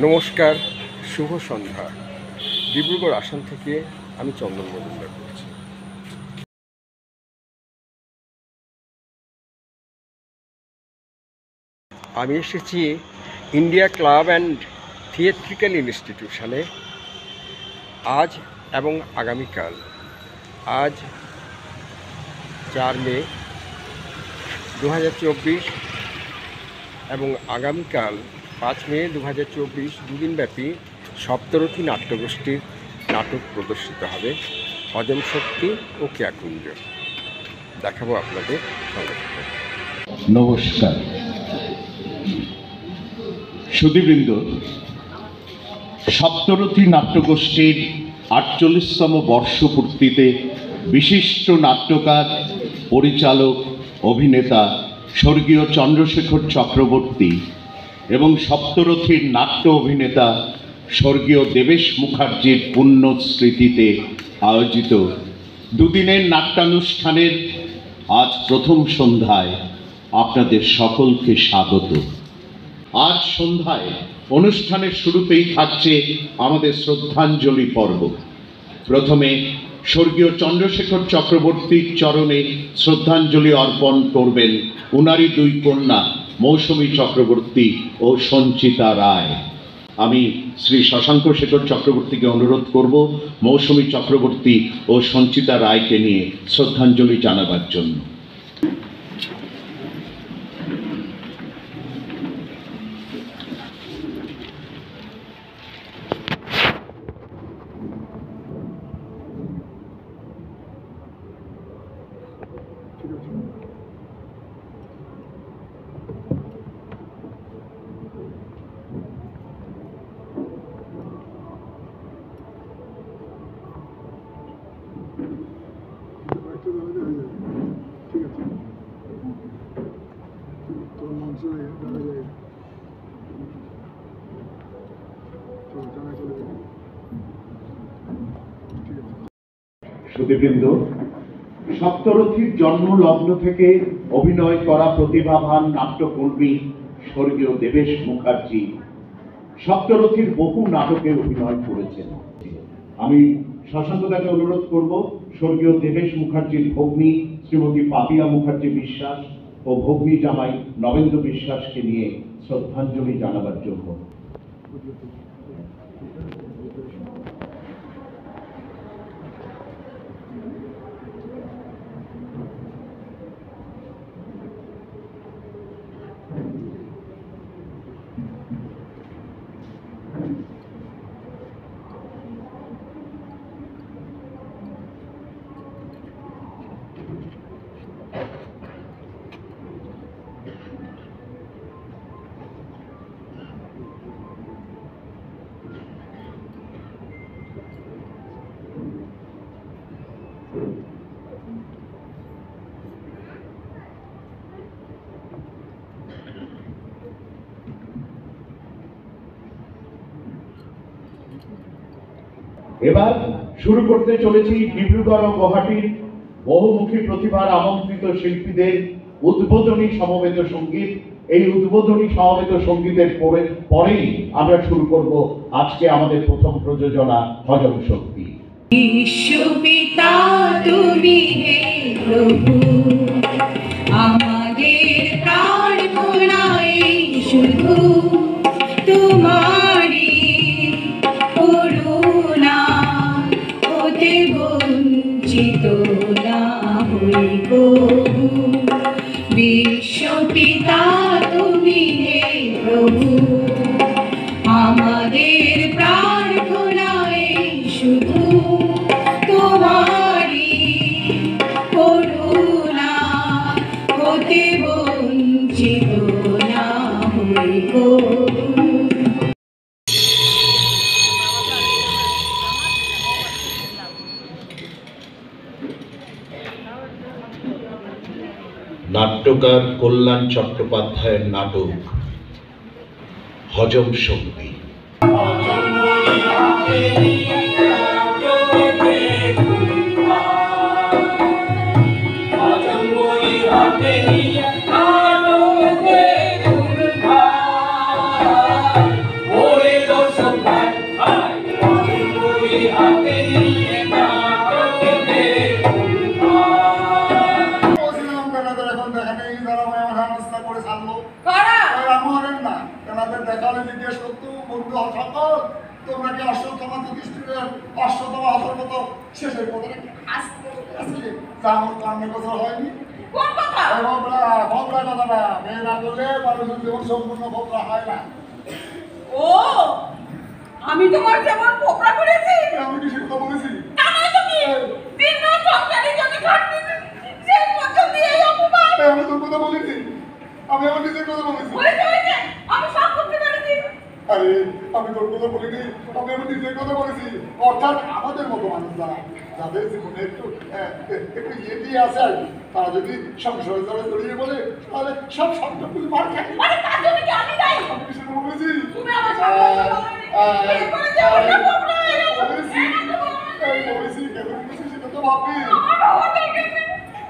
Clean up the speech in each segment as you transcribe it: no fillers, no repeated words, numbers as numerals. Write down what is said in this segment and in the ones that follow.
নমস্কার, শুভ সন্ধ্যা। ডিব্রুগড় আসন থেকে আমি চন্দন মজুমদার বলছি। আমি এসেছি ইন্ডিয়া ক্লাব অ্যান্ড থিয়েট্রিক্যাল ইনস্টিটিউশনে আজ এবং আগামীকাল। আজ 4 মে 2024 এবং আগামীকাল 5 মে 2024 দুদিনব্যাপী সপ্তরথী নাট্যগোষ্ঠীর নাটক প্রদর্শিত হবে হজম শক্তি ও ক্রিয়াকুঞ্জ। দেখাবো আপনাদের সঙ্গে। নমস্কার সুধীবৃন্দ, সপ্তরথী নাট্যগোষ্ঠীর 48তম বর্ষপূর্তিতে বিশিষ্ট নাট্যকার, পরিচালক, অভিনেতা স্বর্গীয় চন্দ্রশেখর চক্রবর্তী এবং সপ্তরথীর নাট্য অভিনেতা স্বর্গীয় দেবেশ মুখার্জির পুণ্য স্মৃতিতে আয়োজিত দুদিনের নাট্যানুষ্ঠানের আজ প্রথম সন্ধ্যায় আপনাদের সকলকে স্বাগত। আজ সন্ধ্যায় অনুষ্ঠানের শুরুতেই থাকছে আমাদের শ্রদ্ধাঞ্জলি পর্ব। প্রথমে স্বর্গীয় চন্দ্রশেখর চক্রবর্তীর চরণে শ্রদ্ধাঞ্জলি অর্পণ করবেন উনারই দুই কন্যা মৌসুমী চক্রবর্তী ও সঞ্চিতা রায়। আমি শ্রী শশাঙ্ক শেখর চক্রবর্তীকে অনুরোধ করব মৌসুমী চক্রবর্তী ও সঞ্চিতা রায়কে নিয়ে শ্রদ্ধাঞ্জলি জানাবার জন্য। সুধীবৃন্দ, সপ্তরথীর জন্ম লগ্ন থেকে অভিনয় করা প্রতিভাবান নাট্যকর্মী স্বর্গীয় দেবেশ মুখার্জি সপ্তরথীর বহু নাটকে অভিনয় করেছেন। আমি শশাঙ্কদাকে অনুরোধ করব স্বর্গীয় দেবেশ মুখার্জির ভগ্নী শ্রীমতী পাপিয়া মুখার্জি বিশ্বাস ও ভগ্নী জামাই নবেন্দ্র বিশ্বাসকে নিয়ে শ্রদ্ধাঞ্জলি জানাবার জন্য। এবার শুরু করতে চলেছি ডিব্রুগড় ও গুয়াহাটির বহুমুখী প্রতিভার আমন্ত্রিত শিল্পীদের উদ্বোধনী সমবেত সঙ্গীত। এই উদ্বোধনী সমবেত সঙ্গীতের পরেই আমরা শুরু করব আজকে আমাদের প্রথম প্রযোজনা হজম শক্তি। বিশ্বপিতা তুমি হে প্রভু, আমাদের প্রার্থনায় শুধু তোমারই করুণা, হতে বঞ্চিত না হই কবু। বিশ্বপিতা তুমি হে প্রভু, আমাদের প্রার্থনায় শুধু তোমারই করুণা, হতে বঞ্চিত না হই কবু। নাট্যকার কল্যাণ চট্টোপাধ্যায়ের নাটক হজম শক্তি। ওরে জিজ্ঞেস করতো বন্ধু সকল তোমরা কি অশ্বত্থম যুধিষ্ঠিরের অশ্বত্থম হাতের মতো শেষের পথে আসলে তা আমার কারণে কথা হয়নি। কোন কথা? ভোগরা কথাটা মেয়ে না করলে মানুষের জীবন সম্পূর্ণ ভোগরা হয় না। ও আমি তোমার যেমন পোকরা করেছি আমি কি সে কথা বলেছি? তা নয় তো কি? দিন রাত সংসারের জন্য খাটনি শেষ পর্যন্ত এই অপমান। আমি তোর কথা বলেছি, আমি আমার নিজের কথা বলেছি। হয়েছে আমি সব করতে পেরেছি। আরে আমি তোর কথা বলিনি, আমি আমার নিজের কথা বলেছি। অর্থাৎ আমাদের মতো মানুষ যারা যাদের জীবনে একটু ইয়ে আছে আর কি, তারা যদি সংসারে যারা জড়িয়ে বলে তাহলে সব সম্পর্ক মার খায়। আরে তার জন্য কি আমি দায়ী? আমি সেটা বলেছি। তুমি আমার সম্পর্ক বলেছি কেন বলেছি কেন বলেছি সেটা তো ভাববি। আমার বাবা দেখে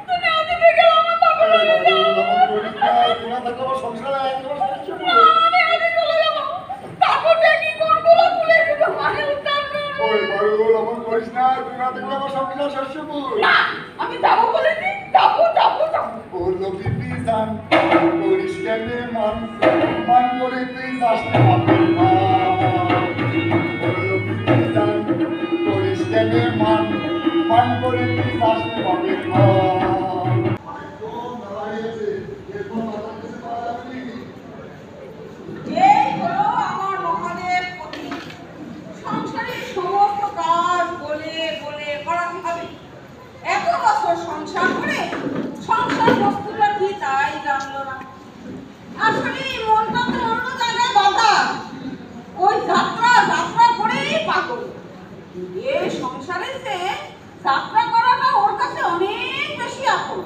তুমি আজকে দেখে আমার বাবা তোমরা থাকলে আমার সংসারে একেবারে আমি আজকে চলে যাবো তারপর দেখি কোনগুলো খুলে দিতে পারে উত্তর ওই বড় আমার করিস না, তুই না দেখলে আমার সংসার শস্যপুর। না আমি যাবো বলেছি যাবো বললো বিপি জান করিস কেনে মন মন করে তুই যাস না বাপের বললো বিপি জান করিস কেনে মন মন করে তুই যাস না বাপের এই হলো আমার মহাদেব পতি সংসারের সমস্ত কাজ বলে বলে করাতে হবে। এত বছর সংসার করে সংসার বস্তুটা কি তাই জানলো না। আসলে এই মনটা তো অন্য জায়গায় বাঁধা, ওই যাত্রা করেই পাগল। এই সংসারে সে যাত্রা করাটা ওর কাছে অনেক বেশি আপন।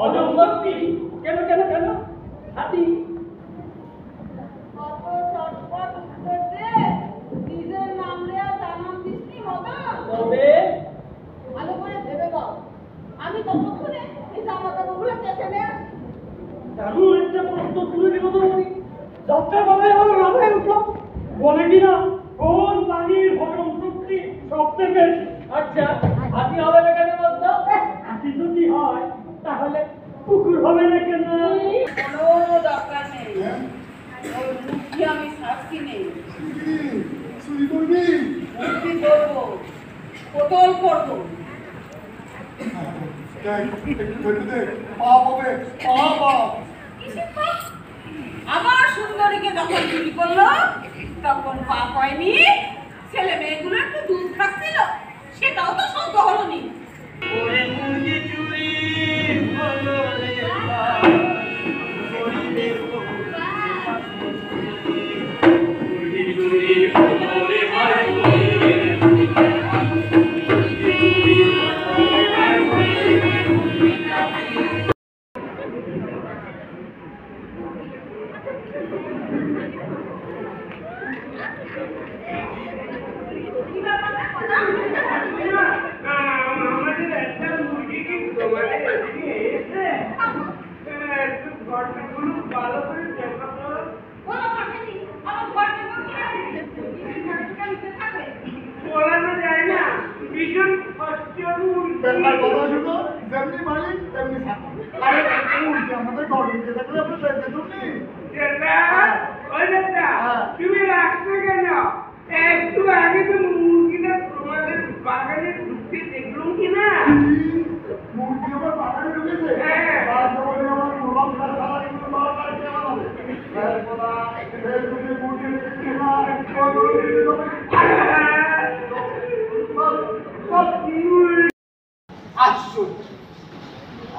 অজম শক্তি কেন কেন কেন হাতি কত চটপট উত্তর দে, নিজের নাম দেয়া জানান দিসনি মগা। তবে ভালো করে ভেবে বল, আমি ততক্ষণে এই জামা কাপড়গুলো কেটে নে। দারুণ একটা প্রশ্ন তুলে দিব তোমাকে। যাত্রা বাধায় আমার রাধায় উঠল বলে কিনা কোন পানির হজম শক্তি সবচেয়ে বেশি। আচ্ছা হাতি হবে না কেন বলতো? হাতি যদি হয় তাহলে কুকুর হবে না কেন? কোনো দরকার নেই, ওই মুখি আমি সাক্ষী নেই। চুরি করবি? মুক্তি করবো, কোতল করবো। দেখ একটু ধরে দেখ, পাপ হবে পাপ। আমার সুন্দরীকে যখন চুরি করলো তখন পাপ হয়নি, ছেলে মেয়েগুলো একটু দুধ খাচ্ছিল, সেটাও তো সহ্য হলো নি। ওরে মুরগি চুরি হলো রে বাপ, গরিবের বউ মুরগি চুরি হলো রে ভাই, আমাদের একটা মুরগি কি তোমাদের এদিকে এসে একটু ঘরটাগুলো ভালো করে দেখা করো। বলানো যায় না, ভীষণ কষ্টের বেকার কথা শুনো, যেমনি মালিক তেমনি থাকো। আরে মুরগি আমাদের গরমকে দেখলে আপনি দেখতে শুনলি? তুমি রাখতে কেন? একটু আগে তো মুরগিটা তোমাদের বাগানে ঢুকতে দেখলাম কিনা? মুরগি আমার বাগানে ঢুকেছে? হ্যাঁ। তারপরে বলে আমার গোলাম খাস সারা কিন্তু বাবা তার কে বানাবে? খোদা, ফেসবুকে মুরগি রেখেছে না, আশ্চর্য।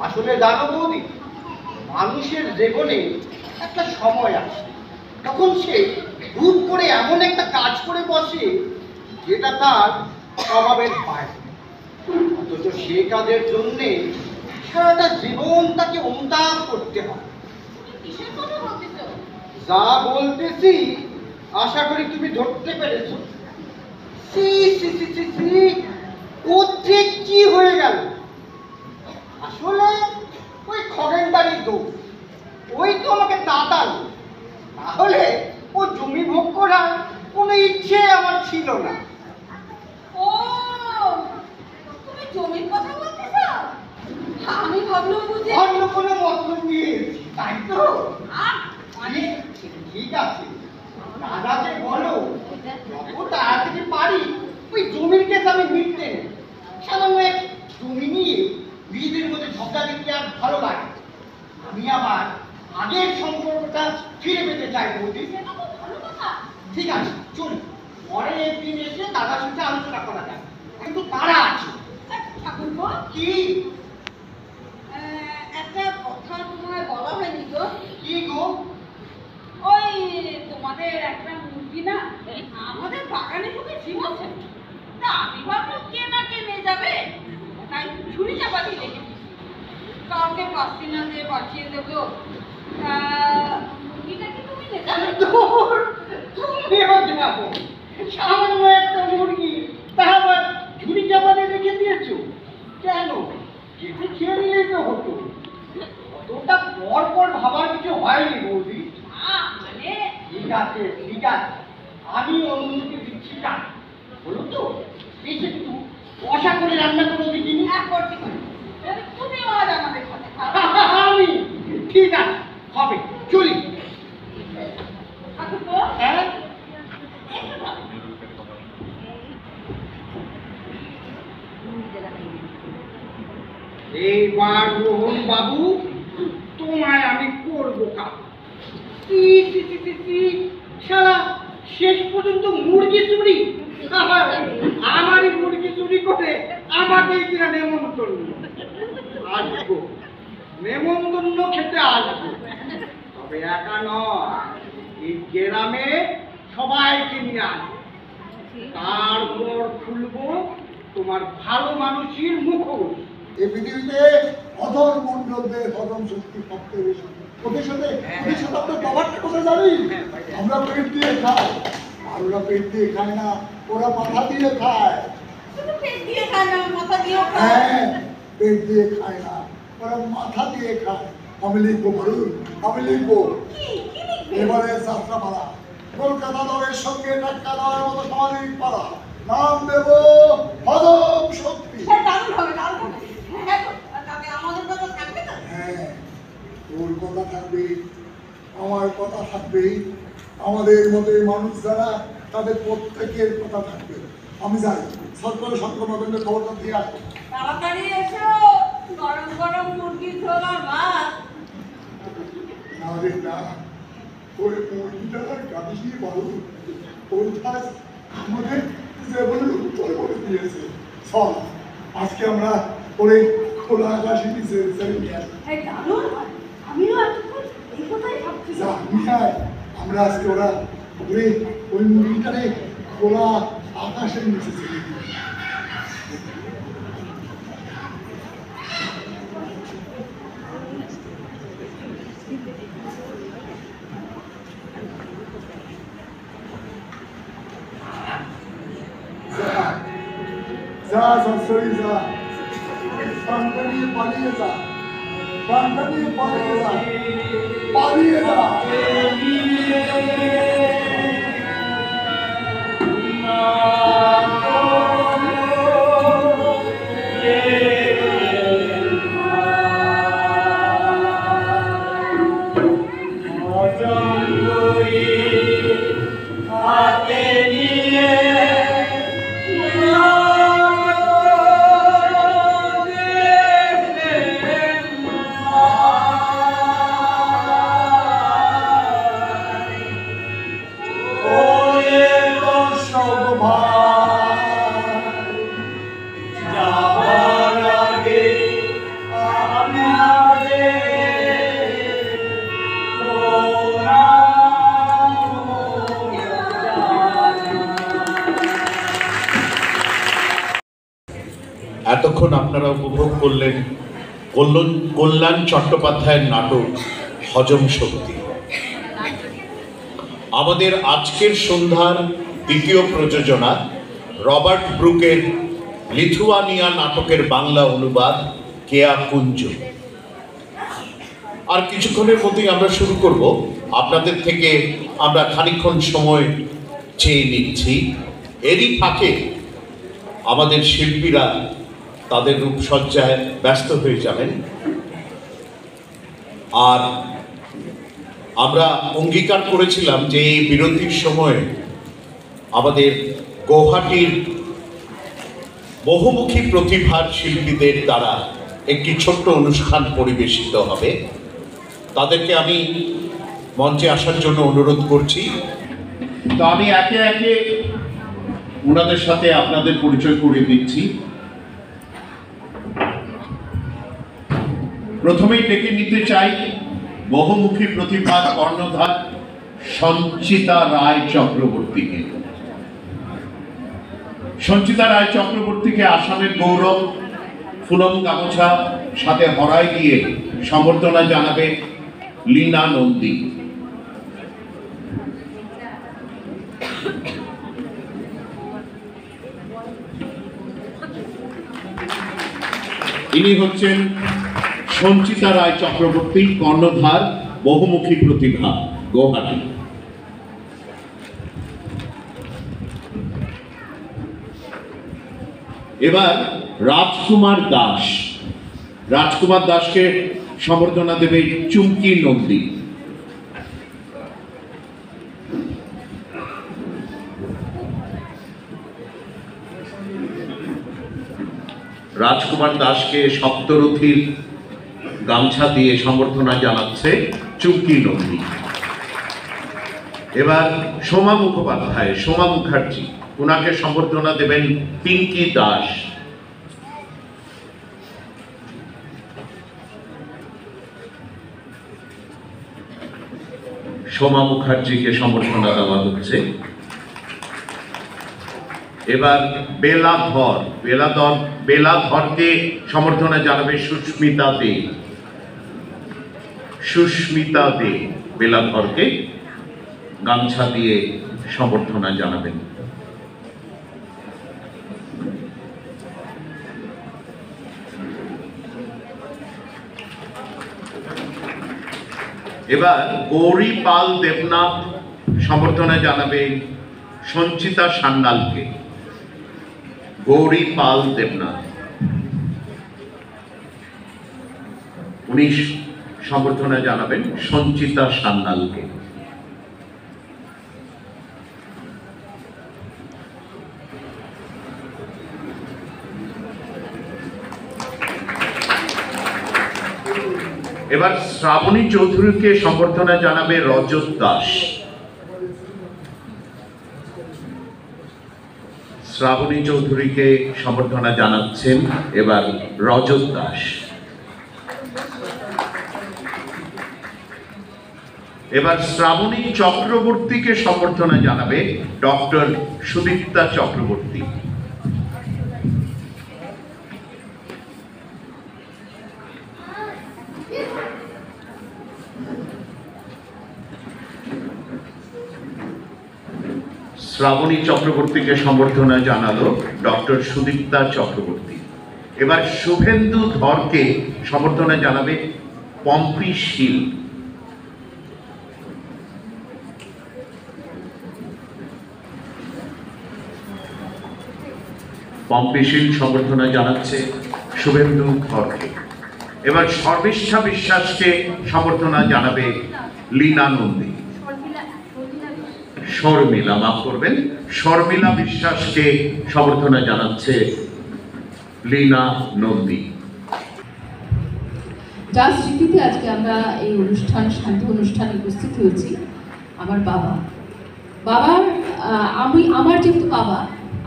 আসলে জানো বৌদি, মানুষের জীবনে একটা সময় আসে তখন সে হুট করে এমন একটা কাজ করে বসে যেটা তার স্বভাবের বাইরে, অথচ সে কাজের জন্যে সারাটা জীবন তাকে অনুতাপ করতে হয়। যা বলতেছি আশা করি তুমি ধরতে পেরেছো। C C C C C, কোত্থেকে কি হয়ে গেল? আসলে ওই খগেনদারির দোষ, ওই তো আমাকে তাতালো, তাহলে ও জমি ভোগ করার কোনো ইচ্ছে আমার ছিল না। ও তুমি জমির কথা বলতেছো? তাই তো আর মানে ঠিক আছে, দাদাকে বলো যত তাড়াতাড়ি পারি ওই জমির কেস আমি মিটতে নেই। সামান্য এক জমি নিয়ে নিজেদের মধ্যে ঝগড়া দেখতে আর ভালো লাগে। আমি আবার আগের সম্পর্কটা ফিরে পেতে চাই বৌদি। সেটা তো ভালো কথা। ঠিক আছে, চল পরে একদিন এসে দাদার সাথে আলোচনা করা যায়, কিন্তু তারা আছে। ঠাকুরপো, কি একটা কথা তোমায় বলা হয়নি তো। কি গো? ওই তোমাদের একটা মুরগি না আমাদের বাগানে ঢুকে ঝিমাচ্ছে। তা আমি ভাবলাম কে না কে নিয়ে যাবে, তাই ছুরি চাপা দিয়ে রেখেছি। কাউকে পাচ্ছি না যে বাঁচিয়ে দেবো। তা মুরগিটা কি তুমি নিয়ে যাবে? ধুর, তুমিও যাবো। সামান্য একটা মুরগি তা আবার ঝুড়ি চাপা দিয়ে রেখে দিয়েছো কেন? কেটে খেয়ে নিলেই তো হতো। অতটা পর পর ভাবার কিছু হয়নি বৌদি। মানে ঠিক আছে, ঠিক আছে, আমি অনুমতি দিচ্ছি না। বলুন তো এসে একটু কষা করে রান্না করে দিইনি। এক করতে পারি। তুমি আজ আমাদের সাথে খাবে। আমি ঠিক আছে, হবে, চলি। ঠাকুরপো, হ্যাঁ, একটু ভালো। এইবার মোহন বাবু তোমায় আমি করবো কাজ। শালা শেষ পর্যন্ত মুরগি চুরি, আমারই মুরগি চুরি করে আমাকেই কিনা নেমন্তন্ন। আসবো, নেমন্তন্ন খেতে আসবো, তবে একা নয়, এই গ্রামে সবাইকে নিয়ে আসবো। তারপর খুলবো তোমার ভালো মানুষের মুখোশ। এই পৃথিবীতে অধর মন্ডলদের হজম শক্তি সবচেয়ে বেশি। প্রতিশোধে আপনার ব্যাপারটা কোথায় জানি? আমরা পেট দিয়ে খাই, আর ওরা পেট দিয়ে খায় না, ওরা মাথা দিয়ে খায়। শুধু পেট দিয়ে খায় না, মাথা দিয়েও খায়। হ্যাঁ, পেট দিয়ে খায় না, ওরা মাথা দিয়ে খায়। আমি লিখবো, বলুন আমি লিখবো কি কি লিখবে? এবারে যাত্রাপালা, কলকাতা দলের সঙ্গে ধাক্কা দেওয়ার মতো সামাজিক পালা, নাম দেব হজম শক্তি। হ্যাঁ, দারুণ হবে, দারুণ হবে। হ্যাঁ তো, তাতে আমাদের কথা থাকবে তো? হ্যাঁ, ওর কথা থাকবে, আমার কথা থাকবে, আমাদের মতো মানুষ যারা তাদের প্রত্যেকের কথা থাকবে। আমি যাই, সরকার সংক্রমণের খবরটা দিয়ে আসবো। তাড়াতাড়ি এসো, গরম গরম মুরগির ঝোল আর ভাত। না রে না, ওই মুরগিটা গাড়ি দিয়ে বাবু ওর কাজ আমাদের জীবনের উত্তর করে দিয়েছে। চল আজকে আমরা ওরে খোলা আকাশে নিচে নিয়ে আসবো। এই দারুণ, আমিও এতক্ষণ এই কথাই ভাবছি। যা নিয়ে আয়, আমরা আজকে ওরা ওরে ওই মুরগিটারে খোলা আকাশের নিচে ছেড়ে দিই। যা সরসরি যা, পাঙ্কা নিয়ে পালিয়ে যা, পাঙ্কা নিয়ে পালিয়ে যা, পালিয়ে যা। এতক্ষণ আপনারা উপভোগ করলেন কল্যাণ চট্টোপাধ্যায়ের নাটক হজম শক্তি। আমাদের আজকের সন্ধ্যার দ্বিতীয় প্রযোজনা রবার্ট ব্রুকের লিথুয়ানিয়া নাটকের বাংলা অনুবাদ কেয়া কুঞ্জ। আর কিছুক্ষণের মধ্যেই আমরা শুরু করব। আপনাদের থেকে আমরা খানিকক্ষণ সময় চেয়ে নিচ্ছি। এরই ফাঁকে আমাদের শিল্পীরা তাদের রূপসজ্জায় ব্যস্ত হয়ে যাবেন। আর আমরা অঙ্গীকার করেছিলাম যে এই বিরতির সময়ে আমাদের গৌহাটির বহুমুখী প্রতিভার শিল্পীদের দ্বারা একটি ছোট্ট অনুষ্ঠান পরিবেশিত হবে। তাদেরকে আমি মঞ্চে আসার জন্য অনুরোধ করছি। তো আমি একে একে ওনাদের সাথে আপনাদের পরিচয় করিয়ে দিচ্ছি। প্রথমেই ডেকে নিতে চাই বহুমুখী প্রতিভার কর্ণধার সঞ্চিতা রায় চক্রবর্তীকে। সঞ্চিতা রায় চক্রবর্তীকে আসামের গৌরব ফুলম গামছা সাথে হরাই দিয়ে সম্বর্ধনা জানাবে লীনা নন্দী। ইনি হচ্ছেন সঞ্চিতা রায় চক্রবর্তী, কর্ণধার বহুমুখী প্রতিভা, গৌহাটি। এবার রাজকুমার দাস। রাজকুমার দাসকে সম্বর্ধনা দেবে চুমকি নন্দী। রাজকুমার দাসকে সপ্তরথীর গামছা দিয়ে সম্বর্ধনা জানাচ্ছে চুমকি নন্দী। এবার সোমা মুখোপাধ্যায়, সোমা মুখার্জি, ওনাকে সম্বর্ধনা দেবেন পিঙ্কি দাস। সোমা মুখার্জিকে সম্বর্ধনা দেওয়া হচ্ছে। এবার বেলাধরকে সম্বর্ধনা জানাবে সুস্মিতা দে। সুস্মিতা দে বেলাধরকে গামছা দিয়ে সম্বর্ধনা জানাবেন। এবার গৌরী পাল দেবনাথ সম্বর্ধনা জানাবে সঞ্চিতা সান্যালকে। গৌরী পাল দেবনাথ উনি সম্বর্ধনা জানাবেন সঞ্চিতা সান্যালকে। এবার শ্রাবণী চৌধুরীকে সম্বর্ধনা জানাবে রজত দাস। শ্রাবণী চৌধুরীকে সম্বর্ধনা জানাচ্ছেন এবার রজত দাস। এবার শ্রাবণী চক্রবর্তীকে সম্বর্ধনা জানাবে ডক্টর সুদীপ্তা চক্রবর্তী। শ্রাবণী চক্রবর্তীকে সম্বর্ধনা জানালো ডক্টর সুদীপ্তা চক্রবর্তী। এবার শুভেন্দু ধরকে সম্বর্ধনা জানাবে পম্পি শীল। পম্পি শীল সম্বর্ধনা জানাচ্ছে শুভেন্দু ধরকে। এবার সর্বেষ্ঠা বিশ্বাসকে সম্বর্ধনা জানাবে লীনা নন্দী। শর্মিলা, মাফ করবেন, শর্মিলা বিশ্বাসকে সম্বর্ধনা জানাচ্ছে লীনা নন্দী। যার স্মৃতিতে আজকে আমরা এই শান্ত অনুষ্ঠানে উপস্থিত হয়েছি, আমার বাবার আমার যেহেতু বাবা,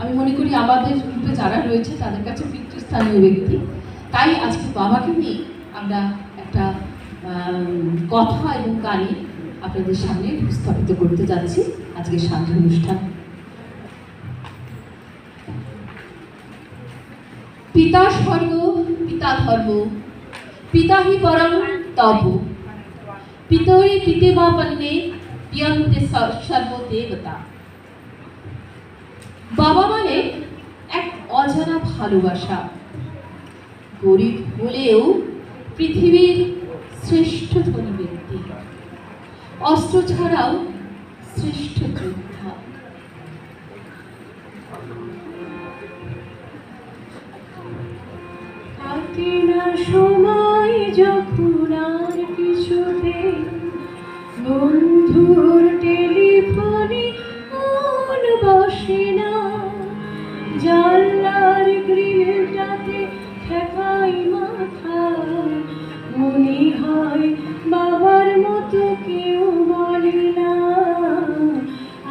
আমি মনে করি আমাদের গ্রুপে যারা রয়েছে তাদের কাছে পিতৃস্থানীয় ব্যক্তি, তাই আজকে বাবাকে নিয়ে আমরা একটা কথা এবং গানে আপনাদের সামনে উপস্থাপিত করতে যাচ্ছি আজকে শান্ত অনুষ্ঠান। পিতা স্বর্গ পিতা ধর্ম, পিতা হি পরম তব, পিতরি পিতেমাপন্নে পিয়ন্তে সর্বদেবতা। বাবা মানে এক অজানা ভালোবাসা, গরিব হলেও পৃথিবীর শ্রেষ্ঠ ধনী ব্যক্তি, অস্ত্র ছাড়াও শ্রেষ্ঠ যোদ্ধা। থাকে না সময় যখন আর কিছুতে বন্ধুর টেলিফোনে মন বসে না, জানলার গ্রিলটাতে ঠেকাই মাথা, মনে হয় বাবার মতো কেউ বলে না,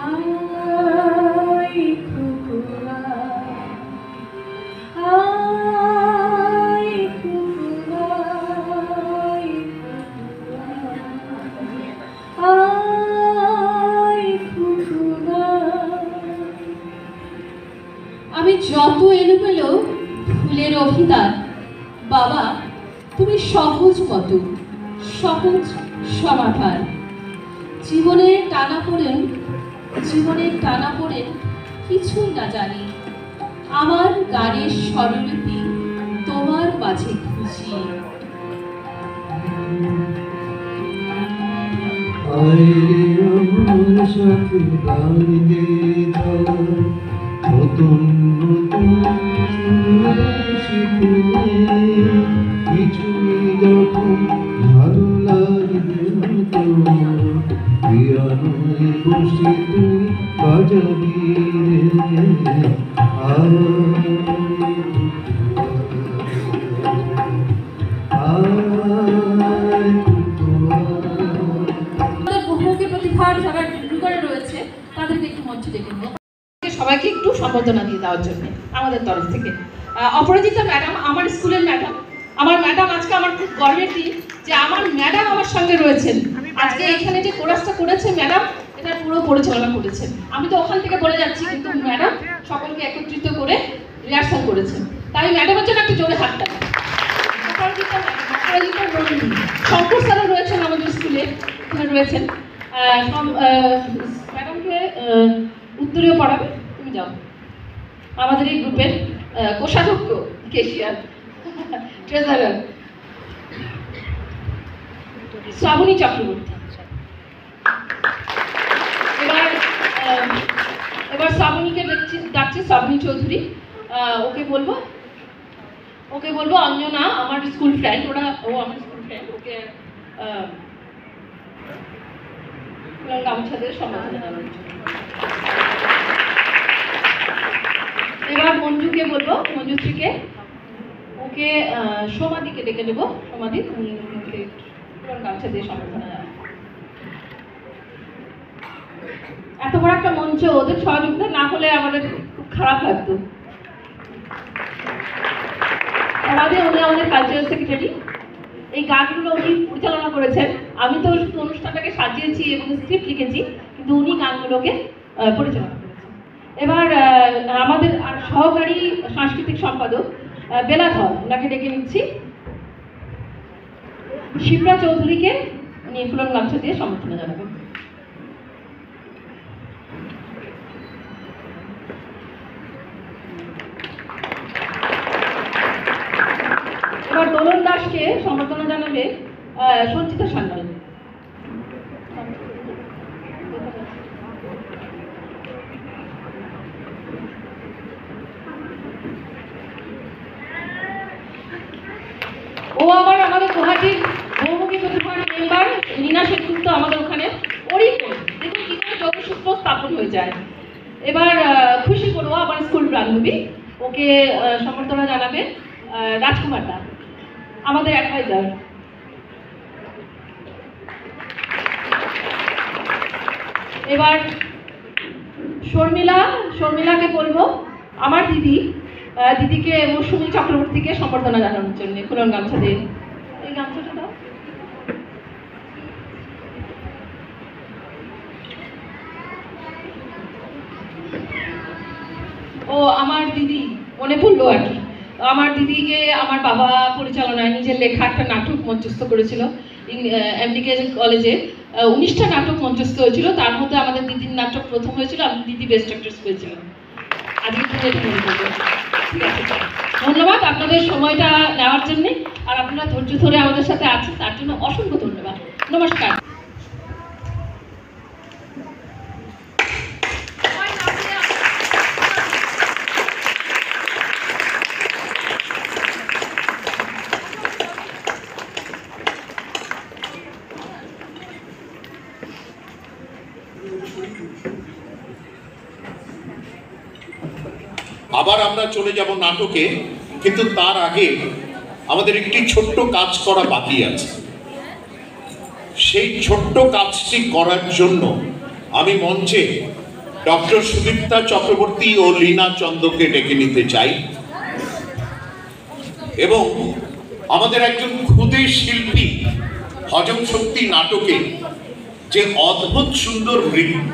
আয় কুকুরা, আয় কুকুরা, আয় কুকুরা। আমি যত এলোমেলো ফুলের অভিধান, বাবা তুমি সহজ মতো, সহজ সমাধান। জীবনের টানাপোড়েন কিছুই না জানি, আমার গানের স্বরলিপি তোমার মাঝে খুশি। আমার সাথে গাইলে নতুন নতুন শিখলে, কিছুই যখন ভালো লাগবে তো পিয়ানোয় বসে তুই বাজাবি রে, বহুমুখী প্রতিভার যারা ডিব্রুগড়ে রয়েছে তাদেরকে একটু মঞ্চে ডেকে নেব, সবাইকে একটু সম্বর্ধনা দিয়ে দেওয়ার জন্য আমাদের তরফ থেকে। অপরাজিতা ম্যাডাম আমার স্কুলের ম্যাডাম, আমার ম্যাডাম আজকে আমার খুব গর্বের দিন যে আমার ম্যাডাম আমার সঙ্গে রয়েছেন। আজকে এখানে যে কোরাসটা করেছে ম্যাডাম, এটা পুরো পরিচালনা করেছেন। আমি তো ওখান থেকে বলে যাচ্ছি, কিন্তু ম্যাডাম সকলকে একত্রিত করে রিহার্সাল করেছেন। তাই ম্যাডামের জন্য একটা জোরে হাতটা। অপরাজিতা ম্যাডাম, অপরাজিতা নন্দিনী, শঙ্কর স্যারও রয়েছেন আমাদের স্কুলে, এখানে রয়েছেন। ম্যাডামকে উত্তরীয় পড়াবে, তুমি যাও। আমাদের এই গ্রুপের কোষাধ্যক্ষ, কেশিয়ার, ট্রেজারার শ্রাবণী চক্রবর্তী। এবার শ্রাবণীকে ডাকছি, শ্রাবণী চৌধুরী। ওকে বলবো অঞ্জনা আমার স্কুল ফ্রেন্ড, ও আমার স্কুল ফ্রেন্ড, ওকে গামছাদের সম্বোধনা জানানোর জন্য। এবার মঞ্জুকে বলবো, মঞ্জুশ্রীকে, ওকে সমাধিকে ডেকে নেবো। সমাধি, তুমি ওকে গামছা দিয়ে সম্বোধনা জানাবে। এত বড় একটা মঞ্চ, ওদের সহযোগিতা না হলে আমাদের খুব খারাপ লাগতো। উনি আমাদের কালচারাল সেক্রেটারি, এই গানগুলো উনি পরিচালনা করেছেন। আমি তো শুধু অনুষ্ঠানটাকে সাজিয়েছি এবং স্ক্রিপ্ট লিখেছি, কিন্তু উনি গানগুলোকে পরিচালনা করেছেন। এবার আমাদের সহকারী সাংস্কৃতিক সম্পাদক বেলাধর, ওনাকে ডেকে নিচ্ছি। শিপ্রা চৌধুরীকে উনি ফুলন গামছা দিয়ে সম্বোধনা জানাবেন। এবার দোলন দাসকে সম্বর্ধনা জানাবে সঞ্চিতা সান্যাল। ও আমাদের গুয়াহাটির বহুমুখী প্রতিভার মেম্বার নীনা সেনগুপ্ত, আমাদের ওখানে। ওরই দেখুন কি করে যোগসূত্র স্থাপন হয়ে যায়। এবার খুশি পড়ুয়া, আমার স্কুল বান্ধবী, ওকে সম্বর্ধনা জানাবে রাজকুমার দা, আমাদের অ্যাডভাইজার। এবার শর্মিলাকে বলবো আমার দিদিকে মৌসুমী চক্রবর্তীকে সম্বর্ধনা জানানোর জন্য ফুলন গামছা দিয়ে। এই গামছাটা দাও। ও আমার দিদি মনে পড়লো আর কি। আমার দিদিকে আমার বাবা পরিচালনায় নিজের লেখা একটা নাটক মঞ্চস্থ করেছিল এমডিকে কলেজে। 19টা নাটক মঞ্চস্থ হয়েছিল, তার মধ্যে আমাদের দিদির নাটক প্রথম হয়েছিল, আমি দিদি বেস্ট অ্যাক্ট্রেস পেয়েছিলাম। আজকে মনে করবো। ঠিক আছে, ধন্যবাদ আপনাদের সময়টা নেওয়ার জন্যে, আর আপনারা ধৈর্য ধরে আমাদের সাথে আছেন তার জন্য অসংখ্য ধন্যবাদ। নমস্কার। আমরা চলে যাব নাটকে, কিন্তু তার আগে আমাদের একটি ছোট্ট কাজ করা বাকি আছে। সেই ছোট্ট কাজটি করার জন্য আমি মঞ্চে ডক্টর সুদীপ্তা চক্রবর্তী ও লীনা চন্দ্রকে ডেকে নিতে চাই এবং আমাদের একজন ক্ষুদে শিল্পী হজম শক্তি নাটকে যে অদ্ভুত সুন্দর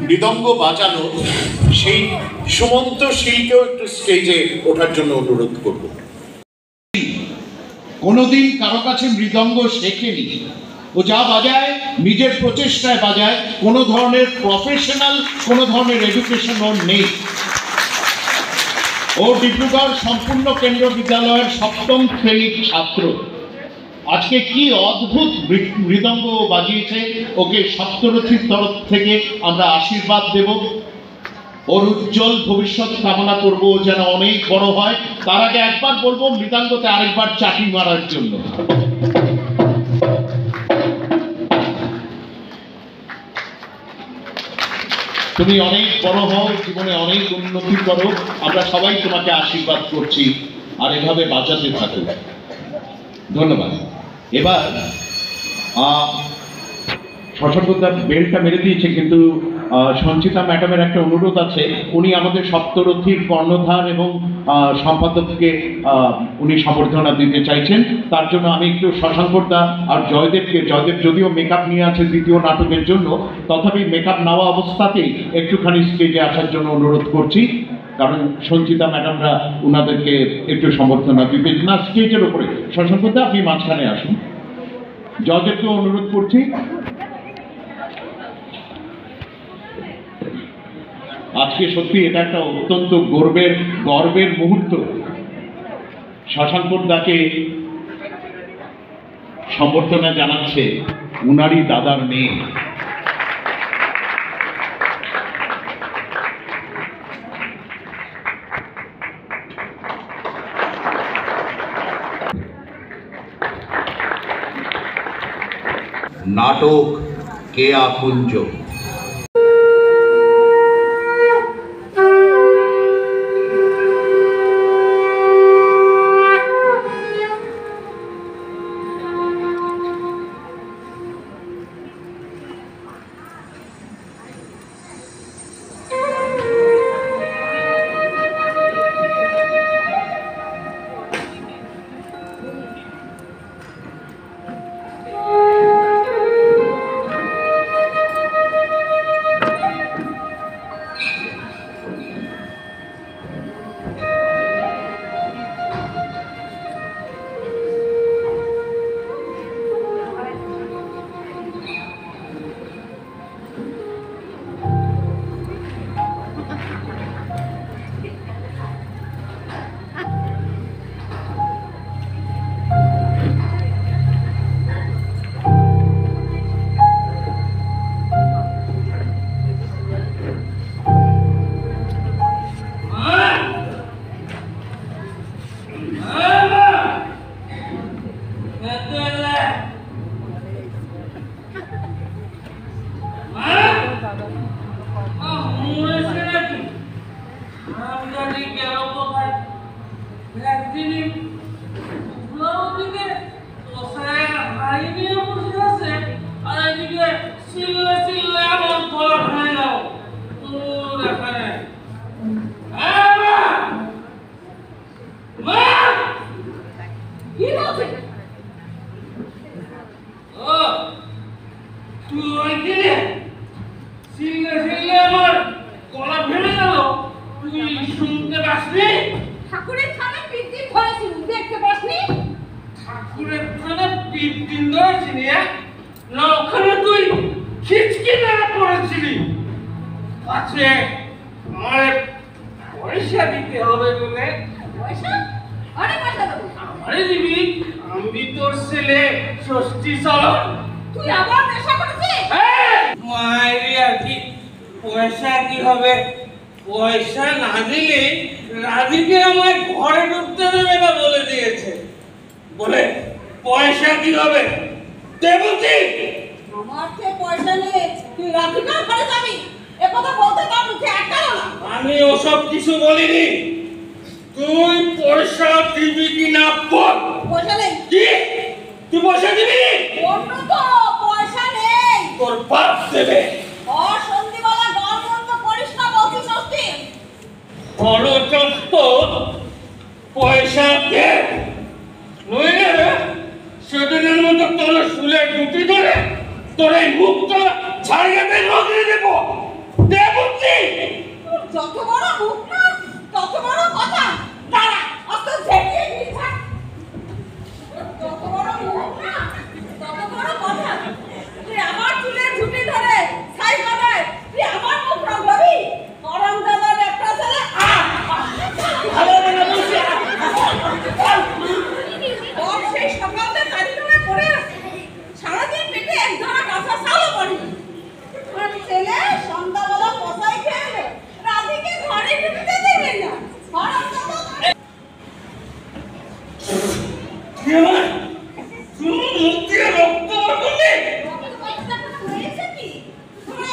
মৃদঙ্গ বাজানো সেই সুমন্ত শীলকেও একটু স্টেজে ওঠার জন্য অনুরোধ করব। কোনোদিন কারো কাছে মৃদঙ্গ শেখেনি, ও যা বাজায় নিজের প্রচেষ্টায় বাজায়, কোনো ধরনের প্রফেশনাল কোনো ধরনের এডুকেশন ওর নেই। ও ডিব্রুগড় সম্পূর্ণ কেন্দ্র বিদ্যালয়ের 7ম শ্রেণীর ছাত্র। আজকে কি অদ্ভুত মৃদঙ্গ বাজিয়েছে, ওকে সপ্তরথীর তরফ থেকে আমরা আশীর্বাদ দেব। ওর উজ্জ্বল ভবিষ্যৎ কামনা করব, যেন অনেক বড় হয়। তার আগে একবার বলবো মৃদঙ্গতে আরেকবার চাটি মারার জন্য। তুমি অনেক বড় হও, জীবনে অনেক উন্নতি করো, আমরা সবাই তোমাকে আশীর্বাদ করছি, আর এভাবে বাঁচাতে থাকো। ধন্যবাদ। এবার শশাঙ্কদার বেলটা মেরে দিয়েছে, কিন্তু সঞ্চিতা ম্যাডামের একটা অনুরোধ আছে। উনি আমাদের সপ্তরথীর কর্ণধার এবং সম্পাদককে উনি সম্বর্ধনা দিতে চাইছেন। তার জন্য আমি একটু শশাঙ্কদা আর জয়দেব যদিও মেকআপ নিয়ে আছে দ্বিতীয় নাটকের জন্য, তথাপি মেকআপ নেওয়া অবস্থাতেই একটুখানি স্টেজে আসার জন্য অনুরোধ করছি, কারণ সঞ্চিতা ম্যাডামরা ওনাদেরকে একটু সম্বর্ধনা দিতে না স্টেজের উপরে। শশাঙ্কদা আপনি মাঝখানে আসুন। জয়দেবকে অনুরোধ করছি। আজকে সত্যি এটা একটা অত্যন্ত গর্বের মুহূর্ত। শশাঙ্কদাকে সম্বর্ধনা জানাচ্ছে উনারই দাদার মেয়ে। নাটক কেয়া কুঞ্জ। ঠাকুরের থানে পিটিন ধরেছি, দেখতে পাসনি? ঠাকুরের থানে পিটিন ধরেছি না? না ওখানে তুই খিচকি মেরে পড়েছিলি। আছে আমার পয়সা দিতে হবে বলে। পয়সা? আরে পয়সা দেবো। আমারে দিবি? আমি তোর ছেলে ষষ্ঠী চলন। তুই আবার নেশা করেছিস? মায়েরি আর কি পয়সা কি হবে? পয়সা না দিলে রাধিকে আমার ঘরে ঢুকতে দেবে না বলে দিয়েছে। বলে পয়সা কি হবে? দেবতী আমার থেকে পয়সা নিয়ে তুই রাধিকার ঘরে যাবি? এ কথা বলতে তার মুখে আটকালো না। আমি ওসব কিছু বলিনি। তুই পয়সা দিবি কি না বল। পয়সা নেই। কি তুই পয়সা দিবি? অন্য তো পয়সা নেই। তোর বাপ দেবে। সন্ধিবেলা গড়বড় করিস না বলছি ষষ্ঠী। খরচস্ত পয়সা দে, নইলে সেদিনের মতো তোর শুলে ডুটি ধরে তোর এই মুখটা ছাড়িয়ে বের করে দেব। দে বলছি। যত বড় মুখ না তত বড় কথা। দাঁড়া অত ঝেঁটিয়ে নিছা। যত বড় মুখ না তত বড় কথা। তুই আমার চুলের ঝুঁটি ধরে ছাই বানায় তুই আমার মুখ রাখবি। করম দাদার একটা ছেলে ভালো না বলছি। ওর সেই সকালে কাজে পড়ে আছে। সারাদিন পেটে এক ধরা কাঁচা চালও পড়ি। আর ছেলে সন্ধ্যাবেলা পচাই খেয়ে রাধিকে ঘরে ঢুকতে দেবে না। করম দাদা তুই মুখ দিয়ে রক্ত বার করলি। হয়েছে কি? তুই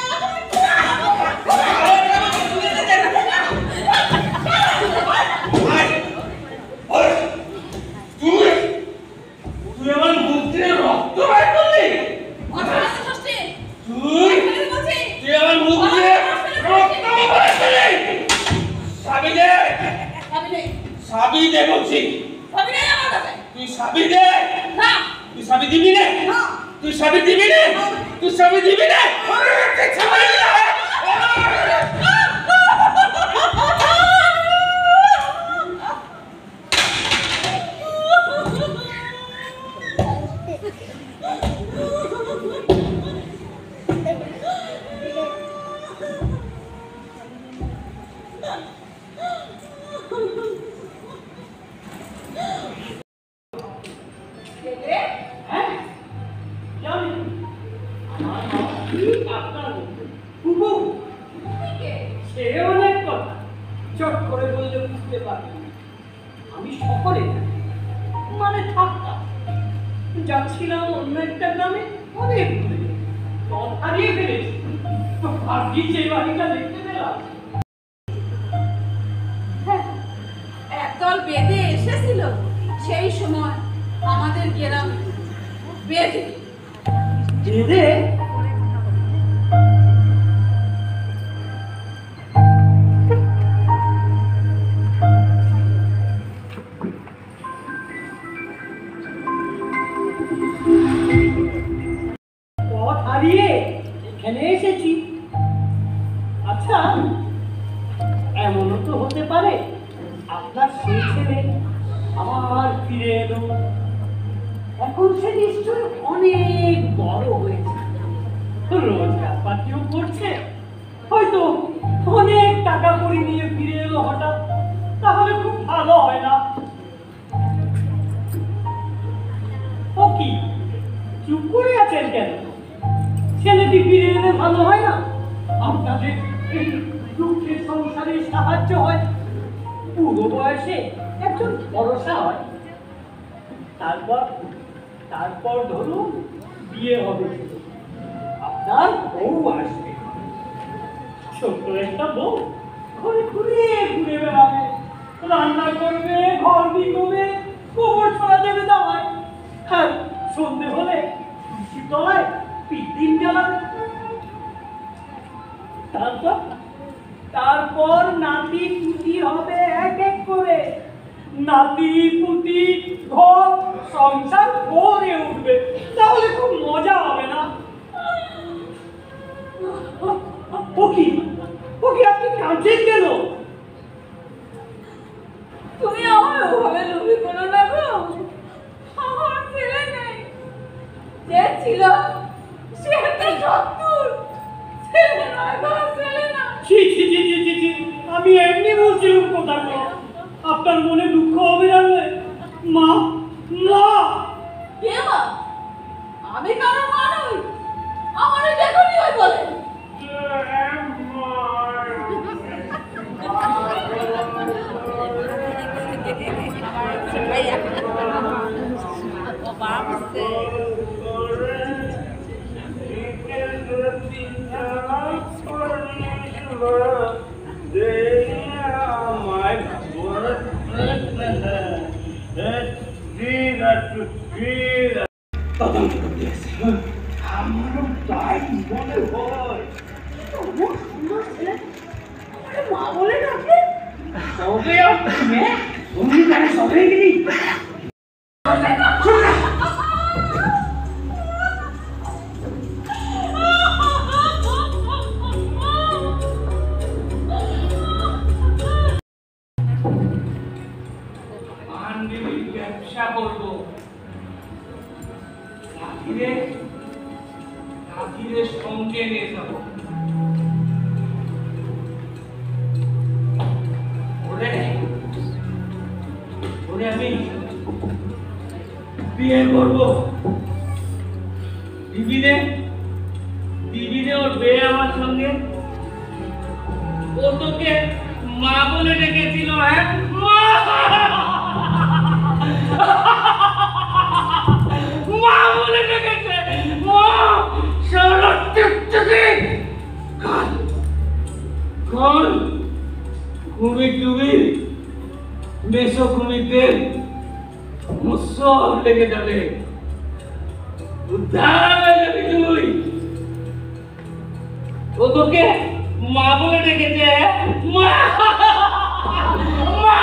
আমার মুখ দিয়ে রক্ত বার করলি। তুই আমার মুখ দিয়ে রক্ত বার করলি। সাবি দে, সাবি দে বলছি। তুই সাবি দে। তুই সাবি দিবি না? তুই সাবি দিবি না? তুই সাবি দিবি না? চট করে বললে বুঝতে পারবি। আমি সকলে মানে থাকতাম, যাচ্ছিলাম অন্য একটা গ্রামে অনেক দূরে, পথ হারিয়ে ফেলেছি। ভাগ্যি যে বাড়িটা দেখতে পেলাম। একদল বেদে এসেছিল সেই সময় আমাদের গ্রামে। বেদে বেদে পথ হারিয়ে এখানে এসেছি। আচ্ছা, এমনও তো হতে পারে আপনার সেই ছেলে আবার ফিরে এলো। এখন সে নিশ্চয়ই অনেক বড় হয়েছে, রোজগার পাতিও করছে, হয়তো অনেক টাকা কড়ি নিয়ে ফিরে এলো হঠাৎ। তাহলে খুব ভালো হয় না? ও কি চুপ করে আছেন কেন? ছেলেটি ফিরে এলে ভালো হয় না? আপনাদের এই দুঃখের সংসারে সাহায্য হয়, পুরো বয়সে একজন ভরসা হয়। তারপর ধরুন বিয়ে হবে, আপনার বউ আসবে, ছোট্ট একটা বউ ঘরে ঘুরে ঘুরে বেড়াবে, রান্না করবে, ঘর বিকোবে, গোবর ছড়া দেবে দাওয়ায়, আর সন্ধে হলে তুলসীর তলায় পিদিম জ্বালাবে। তারপর নাতি পুতি হবে এক এক করে, নাতি পুতি ঘর সংসার ভরে উঠবে। তাহলে খুব মজা হবে না? ও কি আপনি কাঁদছেন কেন? তুমি আমার ওভাবে লোভী করো না গো। আমার ছেলে নেই, যে ছিল সে একটা শত্রুর ছেলে নয় গো, ছেলে না। ছি ছি ছি ছি ছি ছি, আমি এমনি বলছিলাম কথা গো। আপনার মনে দুঃখ হবে জানলে? মা মা কে মা? আমি কারোর মা নই। আমারই দেখনি ওই বলে। my তদন্ত করতে এসে। আমারও তাই মনে হয়। তবু সুন্দর ছেলে আমারে মা বলে ডাকে। তবে আর তুমি তুমি তারা সবাই গেলি ব্যবসা করবো। রাখিরে সঙ্গে নিয়ে যাব। ওরে আমি বিয়ে করবো। দিদিনে ওর বিয়ে আমার সঙ্গে। ও তোকে মা বলে ডেকেছিল। হ্যাঁ মা বলে ডেকেছে। ঘুমি টুমি মেসো ঘুমিতে সব লেগে যাবে। উদ্ধার হয়ে যাবি তুই। ও তোকে মা বলে ডেকেছে। মা মা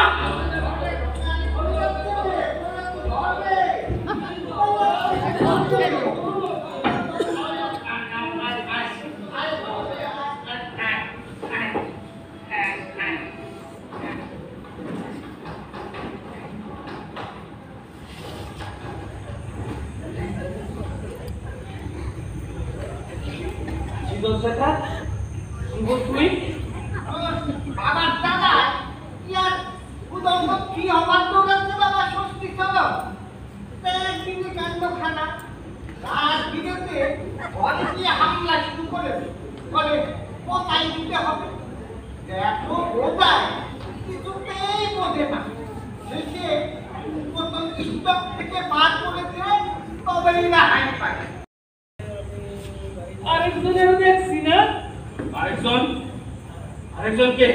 আরেকজনকে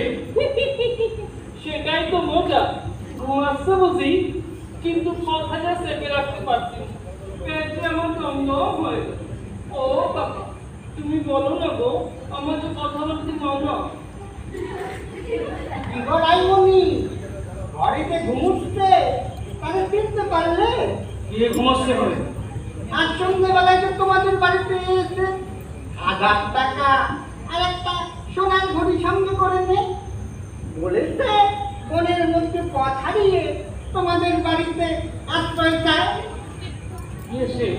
সেটাই তো মজা। ঘুমাচ্ছে বুঝি, কিন্তু কথাটা চেপে রাখতে পারছি না। পেটে আমার দ্বন্দ্ব হয়ে গেল। ও বাবা, তুমি বলো না গো, আমার যে কথা বলতে মানা। ঘরেতে ঘুমুচ্ছে তাহলে চিনতে পারলে? কে ঘুমাচ্ছে ঘরে? আর সন্ধ্যেবেলায় যে তোমাদের বাড়িতে এসে 1000 টাকা আর একটা সোনার ঘড়ি সঙ্গে করে নে বলেছে মনের মধ্যে কথা দিয়ে তোমাদের বাড়িতে আশ্রয় চায়। এসে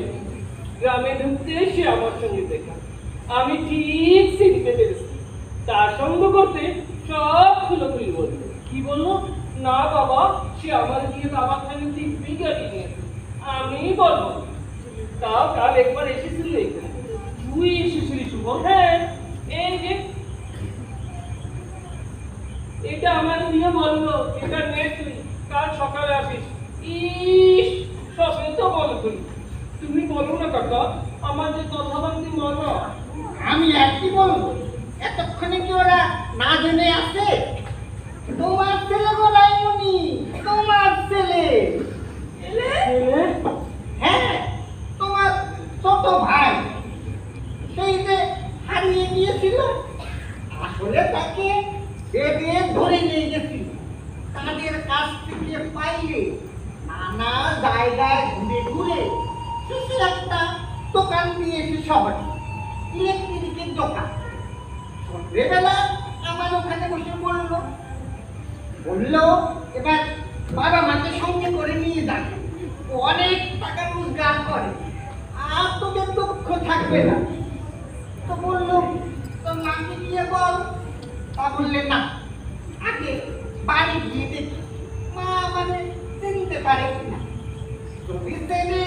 গ্রামে ঢুকতে এসে আমার সঙ্গে দেখা। আমি ঠিক চিনতে পেরেছি। তার সঙ্গ করতে সব খুলোখুলি বলবে। কি বললো? না বাবা, সে আমার গিয়ে বাবা খালি দিব্যি গাড়ি নিয়েছে। আমি বলবো তাও কাল একবার এসেছিল এখানে। তুই এসেছিলি শুভ? হ্যাঁ, এই যে এটা আমার দিয়ে বললো এটা নে তুই, কাল সকালে আসিস। ইস, সবে তো বলো তুমি বলো না কাকা, আমার যে কথা বলতে মনে। আমি আর কি বলবো, এতক্ষণে কি ওরা না জেনে আছে? তোমার ছেলে গো রাইমনি, তোমার ছেলে। হ্যাঁ, তোমার ছোট ভাই সেই যে হারিয়ে গিয়েছিল। আসলে তাকে বেগে ধরে নিয়ে গেছিল। তাদের কাছ থেকে পাইলে নানা জায়গায় ঘুরে ঘুরে শেষে একটা দোকান দিয়েছে শহরে, ইলেকট্রিকের দোকান। সন্ধ্যেবেলা আমার ওখানে বসে বললো এবার বাবা মাকে সঙ্গে করে নিয়ে যাবে, অনেক টাকা রোজগার করে, আর তোদের দুঃখ থাকবে না। তো বললো তোর মাকে গিয়ে বল। তা বললে না, আগে বাড়ি গিয়ে দেখি মা মানে চিনতে পারে কিনা। যদি চেনে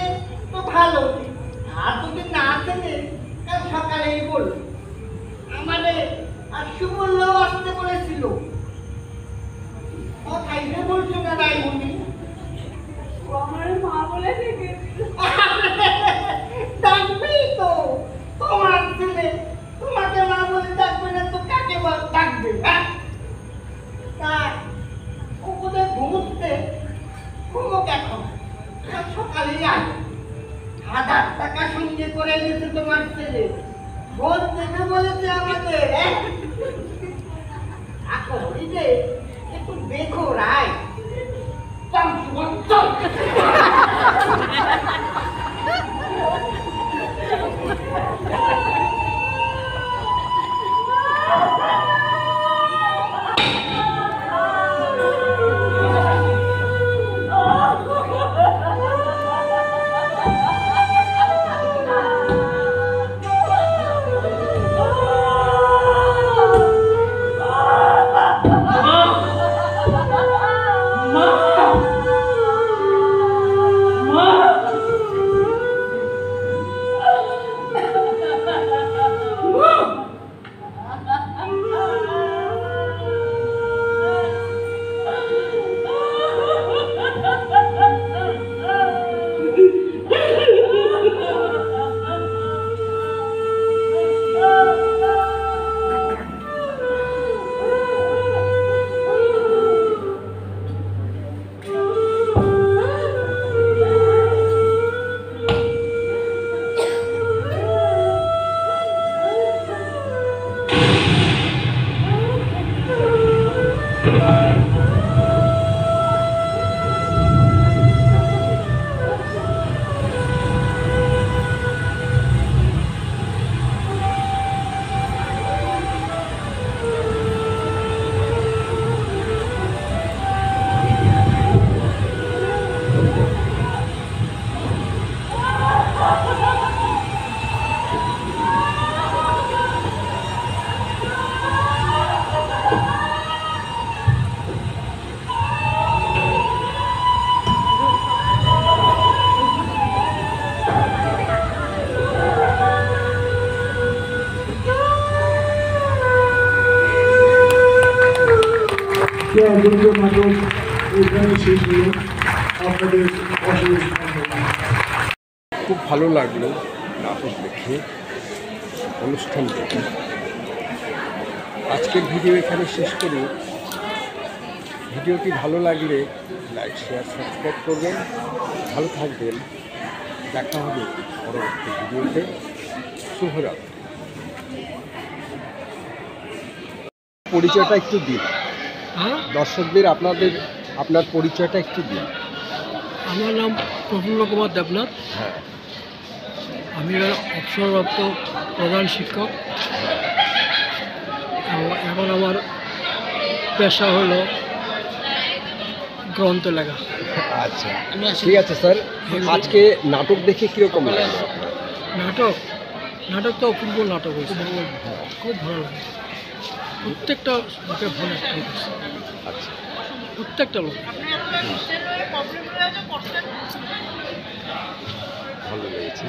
তো ভালো, আর যদি না চেনে কাল সকালেই বল। আমাদের আর সুবলও আসতে বলেছিল। কথাই যে বলছো না রাইমনি, আমার মা বলে ডেকেছিল। ডাকবেই তো, তোমার ছেলে তোমাকে মা বলে ডাকবে না তো কাকে ডাকবে? তা ও বোধহয় ঘুমোচ্ছে, ঘুমোক এখন, সকালেই আসবে। 1000 হয়ে গেছে তোমার ছেলে। ভোট দেবে বলেছে আমাদের, হ্যাঁ? এখন ওই যে একটু দেখো রায়। নাটক এখানে শেষ হলো। আপনাদের অশেষ ধন্যবাদ। খুব ভালো লাগলো নাটক দেখে, অনুষ্ঠান দেখে। আজকের ভিডিও এখানে শেষ করি। ভিডিওটি ভালো লাগলে লাইক, শেয়ার, সাবস্ক্রাইব করবেন। ভালো থাকবেন। দেখা হবে পরবর্তী ভিডিওতে। শুভরাত্রি। পরিচয়টা একটু দিন দর্শকদের, আপনার পরিচয়টা একটু দিন। আমার নাম প্রফুল্ল কুমার দেবনাথ। হ্যাঁ, আমি অবসরপ্রাপ্ত প্রধান শিক্ষক। এখন আমার পেশা হলো গ্রন্থ লেখা। আচ্ছা, ঠিক আছে স্যার। আজকে নাটক দেখে কীরকম লাগলো? নাটক তো অপূর্ব নাটক হয়েছে, খুব ভালো লাগে। প্রত্যেকটা লোকের ভালো একটা হয়েছে, আচ্ছা, প্রত্যেকটা লোক ভালো লেগেছে।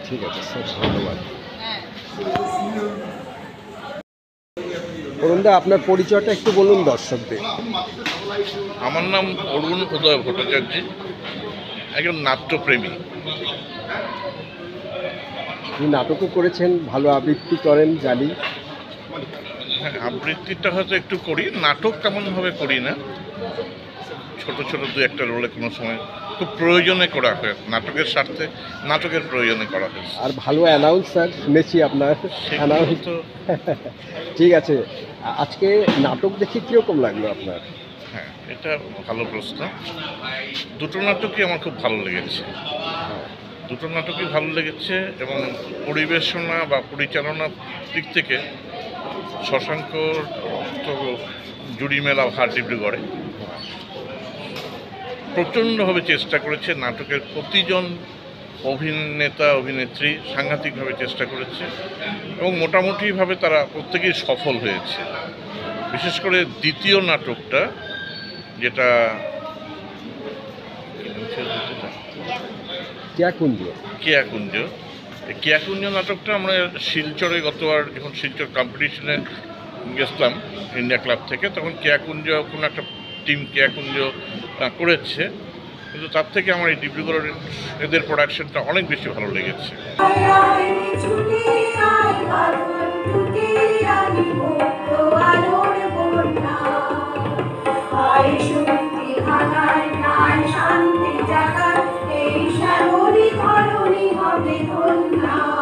ঠিক আছে স্যার, ধন্যবাদ। অরুণদা, আপনার পরিচয়টা একটু বলুন দর্শকদের। আমার নাম অরুণ উদয় ভট্টাচার্য, একজন নাট্যপ্রেমী। আপনি নাটকও করেছেন, ভালো আবৃত্তি করেন জানি। হ্যাঁ, আবৃত্তিটা হয়তো একটু করি, নাটক তেমনভাবে করি না। ছোট ছোট দু একটা রোলে কোনো সময় খুব প্রয়োজনে করা হয়, নাটকের স্বার্থে নাটকের প্রয়োজনে করা হয়েছে। আর ভালো অ্যানাউন্সার শুনেছি আপনার অ্যানাউন্স। তো ঠিক আছে, আজকে নাটক দেখে কীরকম লাগলো আপনার? হ্যাঁ, এটা ভালো প্রশ্ন। দুটো নাটকই আমার খুব ভালো লেগেছে, দুটো নাটকই ভালো লেগেছে। এবং পরিবেশনা বা পরিচালনার দিক থেকে শশাঙ্ক তো জুড়ি মেলা ভার ডিব্রুগড়ে প্রচণ্ডভাবে চেষ্টা করেছে। নাটকের প্রতিজন অভিনেতা অভিনেত্রী সাংঘাতিকভাবে চেষ্টা করেছে এবং মোটামুটিভাবে তারা প্রত্যেকেই সফল হয়েছে। বিশেষ করে দ্বিতীয় নাটকটা, যেটা কেয়াকুঞ্জ, কেয়াকুঞ্জ নাটকটা আমরা শিলচরে গতবার যখন শিলচর কম্পিটিশনে গেছিলাম ইন্ডিয়া ক্লাব থেকে, তখন কেয়াকুঞ্জ কোনো একটা টিম কেয়াকুঞ্জ করেছে, কিন্তু তার থেকে আমার এই ডিব্রুগড়ের এদের প্রোডাকশনটা অনেক বেশি ভালো লেগেছে। শান্তি জাগায় এই শ্যামলী ধরণী। হবে কন্যা